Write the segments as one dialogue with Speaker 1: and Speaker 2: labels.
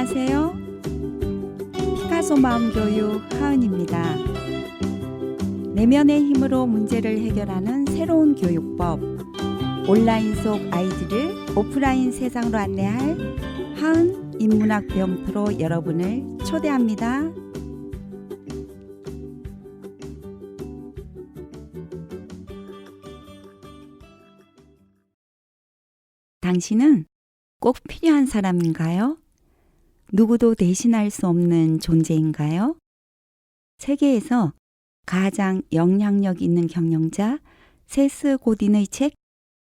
Speaker 1: 안녕하세요. 피카소 마음교육 하은입니다. 내면의 힘으로 문제를 해결하는 새로운 교육법, 온라인 속 아이들을 오프라인 세상으로 안내할 하은 인문학 배움터로 여러분을 초대합니다. 당신은 꼭 필요한 사람인가요? 누구도 대신할 수 없는 존재인가요? 세계에서 가장 영향력 있는 경영자 세스 고딘의 책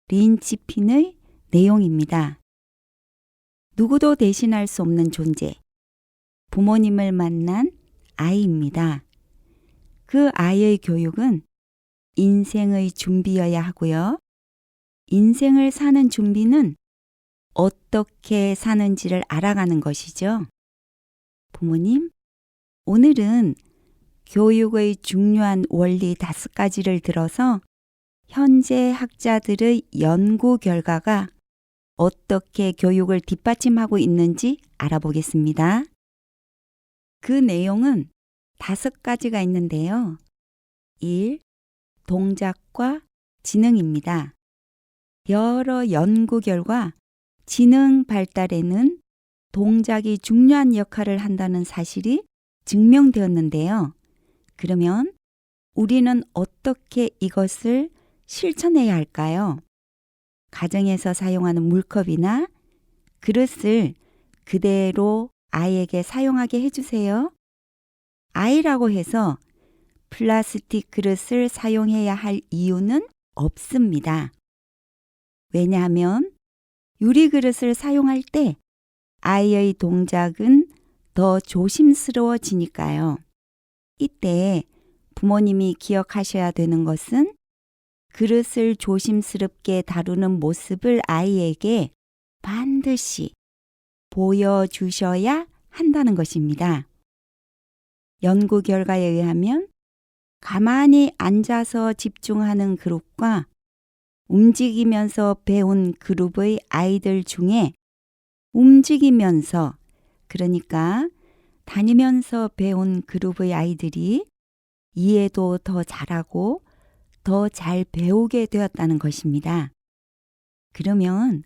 Speaker 1: 린치핀의 내용입니다. 누구도 대신할 수 없는 존재, 부모님을 만난 아이입니다. 그 아이의 교육은 인생의 준비여야 하고요. 인생을 사는 준비는 어떻게 사는지를 알아가는 것이죠. 부모님, 오늘은 교육의 중요한 원리 5가지를 들어서 현재 학자들의 연구 결과가 어떻게 교육을 뒷받침하고 있는지 알아보겠습니다. 그 내용은 5가지가 있는데요. 1. 동작과 지능입니다. 여러 연구 결과 지능 발달에는 동작이 중요한 역할을 한다는 사실이 증명되었는데요. 그러면 우리는 어떻게 이것을 실천해야 할까요? 가정에서 사용하는 물컵이나 그릇을 그대로 아이에게 사용하게 해주세요. 아이라고 해서 플라스틱 그릇을 사용해야 할 이유는 없습니다. 왜냐하면 유리 그릇을 사용할 때 아이의 동작은 더 조심스러워지니까요. 이때 부모님이 기억하셔야 되는 것은 그릇을 조심스럽게 다루는 모습을 아이에게 반드시 보여주셔야 한다는 것입니다. 연구 결과에 의하면 가만히 앉아서 집중하는 그룹과 움직이면서 배운 그룹의 아이들 중에 움직이면서, 그러니까 다니면서 배운 그룹의 아이들이 이해도 더 잘하고 더 잘 배우게 되었다는 것입니다. 그러면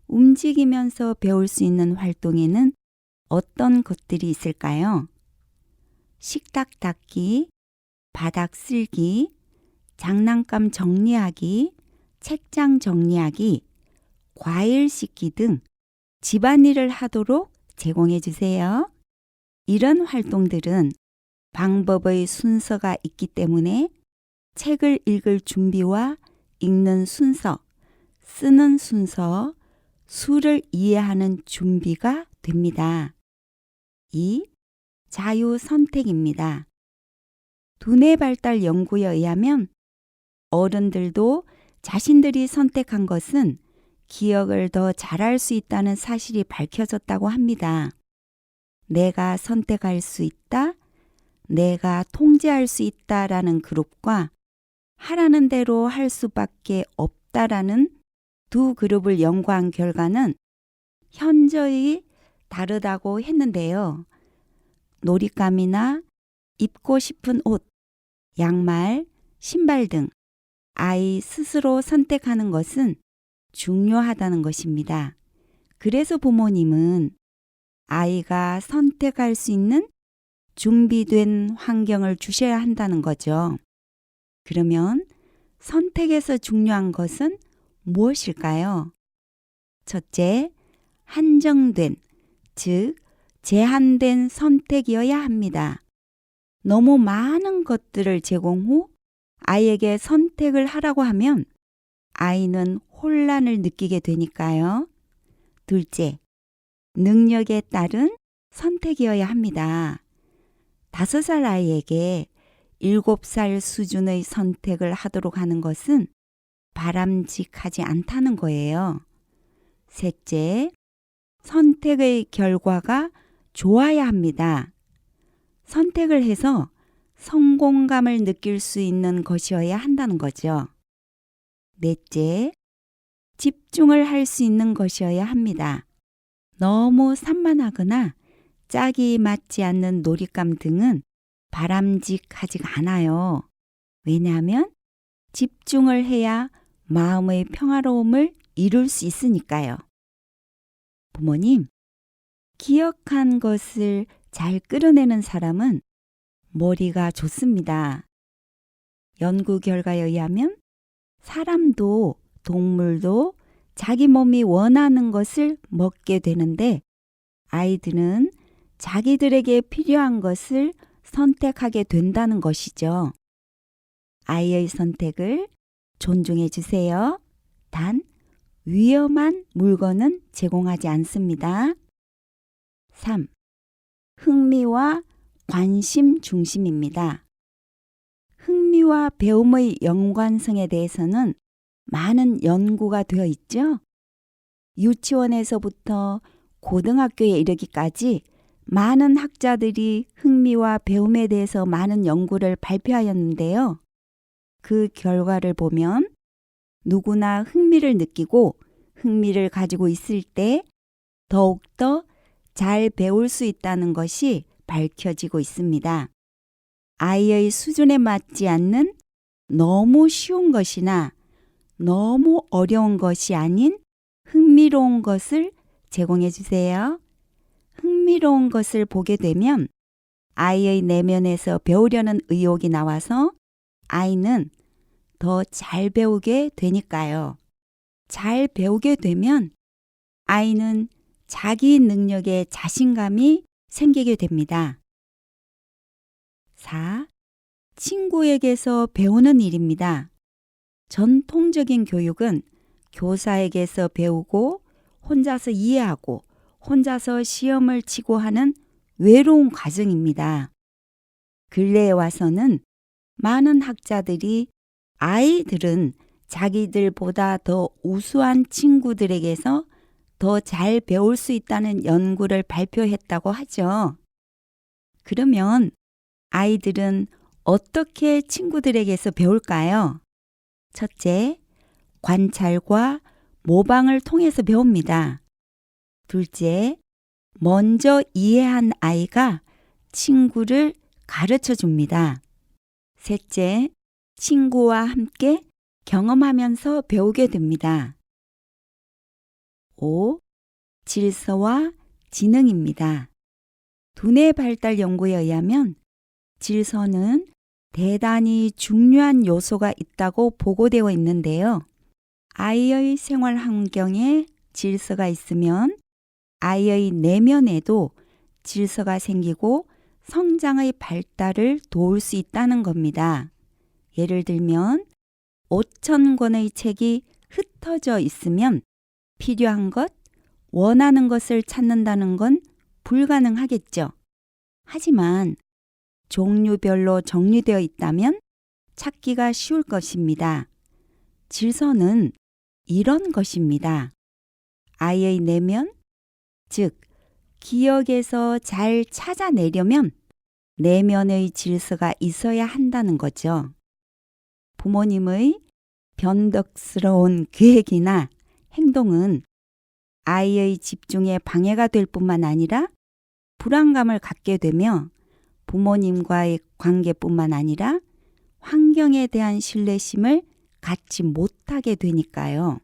Speaker 1: 움직이면서 배울 수 있는 활동에는 어떤 것들이 있을까요? 식탁 닦기, 바닥 쓸기, 장난감 정리하기, 책장 정리하기, 과일 씻기 등 집안일을 하도록 제공해 주세요. 이런 활동들은 방법의 순서가 있기 때문에 책을 읽을 준비와 읽는 순서, 쓰는 순서, 수를 이해하는 준비가 됩니다. 2. 자유 선택입니다. 두뇌 발달 연구에 의하면 어른들도 자신들이 선택한 것은 기억을 더 잘할 수 있다는 사실이 밝혀졌다고 합니다. 내가 선택할 수 있다, 내가 통제할 수 있다라는 그룹과 하라는 대로 할 수밖에 없다라는 두 그룹을 연구한 결과는 현저히 다르다고 했는데요. 놀잇감이나 입고 싶은 옷, 양말, 신발 등 아이 스스로 선택하는 것은 중요하다는 것입니다. 그래서 부모님은 아이가 선택할 수 있는 준비된 환경을 주셔야 한다는 거죠. 그러면 선택에서 중요한 것은 무엇일까요? 첫째, 한정된, 즉 제한된 선택이어야 합니다. 너무 많은 것들을 제공 후 아이에게 선택을 하라고 하면 아이는 혼란을 느끼게 되니까요. 둘째, 능력에 따른 선택이어야 합니다. 5살 아이에게 7살 수준의 선택을 하도록 하는 것은 바람직하지 않다는 거예요. 셋째, 선택의 결과가 좋아야 합니다. 선택을 해서 성공감을 느낄 수 있는 것이어야 한다는 거죠. 넷째, 집중을 할 수 있는 것이어야 합니다. 너무 산만하거나 짝이 맞지 않는 놀잇감 등은 바람직하지가 않아요. 왜냐하면 집중을 해야 마음의 평화로움을 이룰 수 있으니까요. 부모님, 기억한 것을 잘 끌어내는 사람은 머리가 좋습니다. 연구 결과에 의하면 사람도 동물도 자기 몸이 원하는 것을 먹게 되는데 아이들은 자기들에게 필요한 것을 선택하게 된다는 것이죠. 아이의 선택을 존중해 주세요. 단, 위험한 물건은 제공하지 않습니다. 3. 흥미와 관심 중심입니다. 흥미와 배움의 연관성에 대해서는 많은 연구가 되어 있죠. 유치원에서부터 고등학교에 이르기까지 많은 학자들이 흥미와 배움에 대해서 많은 연구를 발표하였는데요. 그 결과를 보면 누구나 흥미를 느끼고 흥미를 가지고 있을 때 더욱더 잘 배울 수 있다는 것이 밝혀지고 있습니다. 아이의 수준에 맞지 않는 너무 쉬운 것이나 너무 어려운 것이 아닌 흥미로운 것을 제공해 주세요. 흥미로운 것을 보게 되면 아이의 내면에서 배우려는 의욕이 나와서 아이는 더 잘 배우게 되니까요. 잘 배우게 되면 아이는 자기 능력에 자신감이 생기게 됩니다. 4. 친구에게서 배우는 일입니다. 전통적인 교육은 교사에게서 배우고 혼자서 이해하고 혼자서 시험을 치고 하는 외로운 과정입니다. 근래에 와서는 많은 학자들이 아이들은 자기들보다 더 우수한 친구들에게서 더 잘 배울 수 있다는 연구를 발표했다고 하죠. 그러면 아이들은 어떻게 친구들에게서 배울까요? 첫째, 관찰과 모방을 통해서 배웁니다. 둘째, 먼저 이해한 아이가 친구를 가르쳐 줍니다. 셋째, 친구와 함께 경험하면서 배우게 됩니다. 5. 질서와 지능입니다. 두뇌 발달 연구에 의하면 질서는 대단히 중요한 요소가 있다고 보고되어 있는데요. 아이의 생활 환경에 질서가 있으면 아이의 내면에도 질서가 생기고 성장의 발달을 도울 수 있다는 겁니다. 예를 들면 5,000권의 책이 흩어져 있으면 필요한 것, 원하는 것을 찾는다는 건 불가능하겠죠. 하지만 종류별로 정리되어 있다면 찾기가 쉬울 것입니다. 질서는 이런 것입니다. 아이의 내면, 즉 기억에서 잘 찾아내려면 내면의 질서가 있어야 한다는 거죠. 부모님의 변덕스러운 계획이나 행동은 아이의 집중에 방해가 될 뿐만 아니라 불안감을 갖게 되며 부모님과의 관계뿐만 아니라 환경에 대한 신뢰심을 갖지 못하게 되니까요.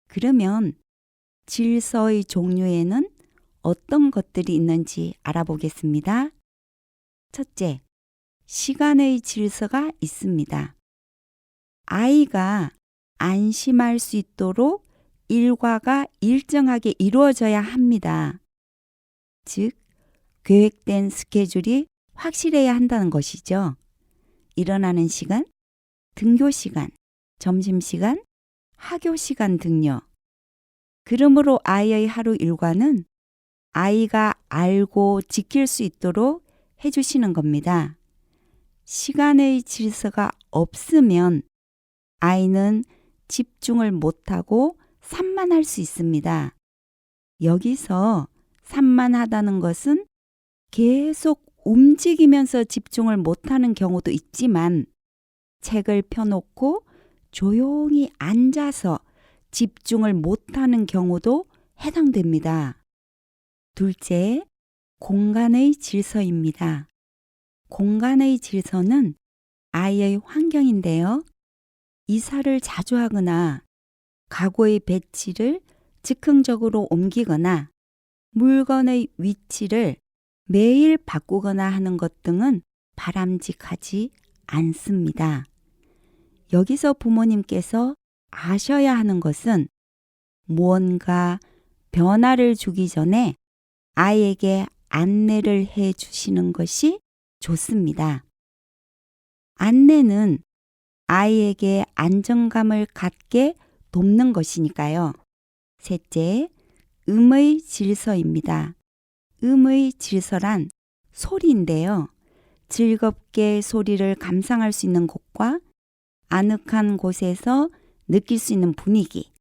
Speaker 1: 그러면 질서의 종류에는 어떤 것들이 있는지 알아보겠습니다. 첫째, 시간의 질서가 있습니다. 아이가 안심할 수 있도록 일과가 일정하게 이루어져야 합니다. 즉, 계획된 스케줄이 확실해야 한다는 것이죠. 일어나는 시간, 등교 시간, 점심시간, 학교 시간 등요. 그러므로 아이의 하루 일과는 아이가 알고 지킬 수 있도록 해주시는 겁니다. 시간의 질서가 없으면 아이는 집중을 못하고 산만할 수 있습니다. 여기서 산만하다는 것은 계속 움직이면서 집중을 못하는 경우도 있지만 책을 펴놓고 조용히 앉아서 집중을 못하는 경우도 해당됩니다. 둘째, 공간의 질서입니다. 공간의 질서는 아이의 환경인데요. 이사를 자주 하거나 가구의 배치를 즉흥적으로 옮기거나 물건의 위치를 매일 바꾸거나 하는 것 등은 바람직하지 않습니다. 여기서 부모님께서 아셔야 하는 것은 무언가 변화를 주기 전에 아이에게 안내를 해 주시는 것이 좋습니다. 안내는 아이에게 안정감을 갖게 돕는 것이니까요. 셋째, 음의 질서입니다. 음의 질서란 소리인데요. 즐겁게 소리를 감상할 수 있는 곳과 아늑한 곳에서 느낄 수 있는 분위기,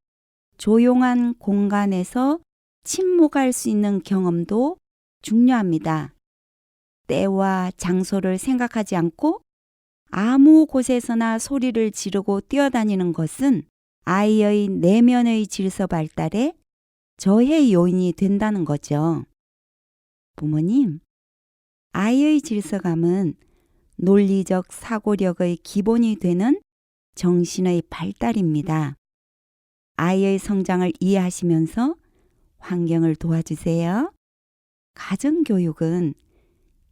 Speaker 1: 조용한 공간에서 침묵할 수 있는 경험도 중요합니다. 때와 장소를 생각하지 않고 아무 곳에서나 소리를 지르고 뛰어다니는 것은 아이의 내면의 질서 발달에 저해 요인이 된다는 거죠. 부모님, 아이의 질서감은 논리적 사고력의 기본이 되는 정신의 발달입니다. 아이의 성장을 이해하시면서 환경을 도와주세요. 가정교육은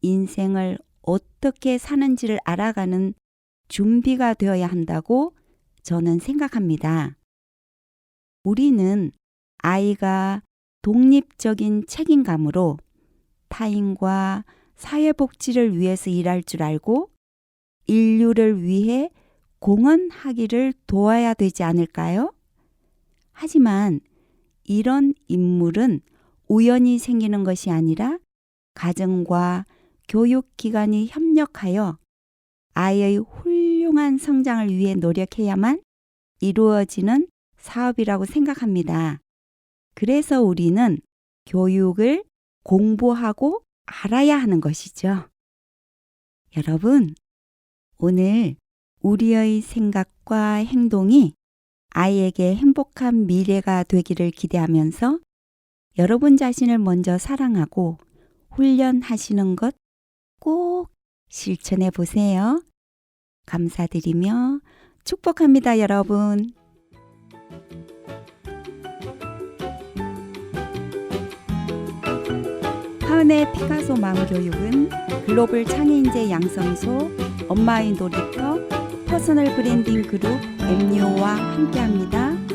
Speaker 1: 인생을 어떻게 사는지를 알아가는 준비가 되어야 한다고 저는 생각합니다. 우리는 아이가 독립적인 책임감으로 타인과 사회복지를 위해서 일할 줄 알고 인류를 위해 공헌하기를 도와야 되지 않을까요? 하지만 이런 인물은 우연히 생기는 것이 아니라 가정과 교육기관이 협력하여 아이의 훌륭한 성장을 위해 노력해야만 이루어지는 사업이라고 생각합니다. 그래서 우리는 교육을 공부하고 알아야 하는 것이죠. 여러분, 오늘 우리의 생각과 행동이 아이에게 행복한 미래가 되기를 기대하면서 여러분 자신을 먼저 사랑하고 훈련하시는 것 꼭 실천해 보세요. 감사드리며 축복합니다, 여러분. 하은의 피카소 마음교육은 글로벌 창의인재 양성소, 엄마의 놀이터, 퍼스널 브랜딩 그룹 MU와 함께합니다.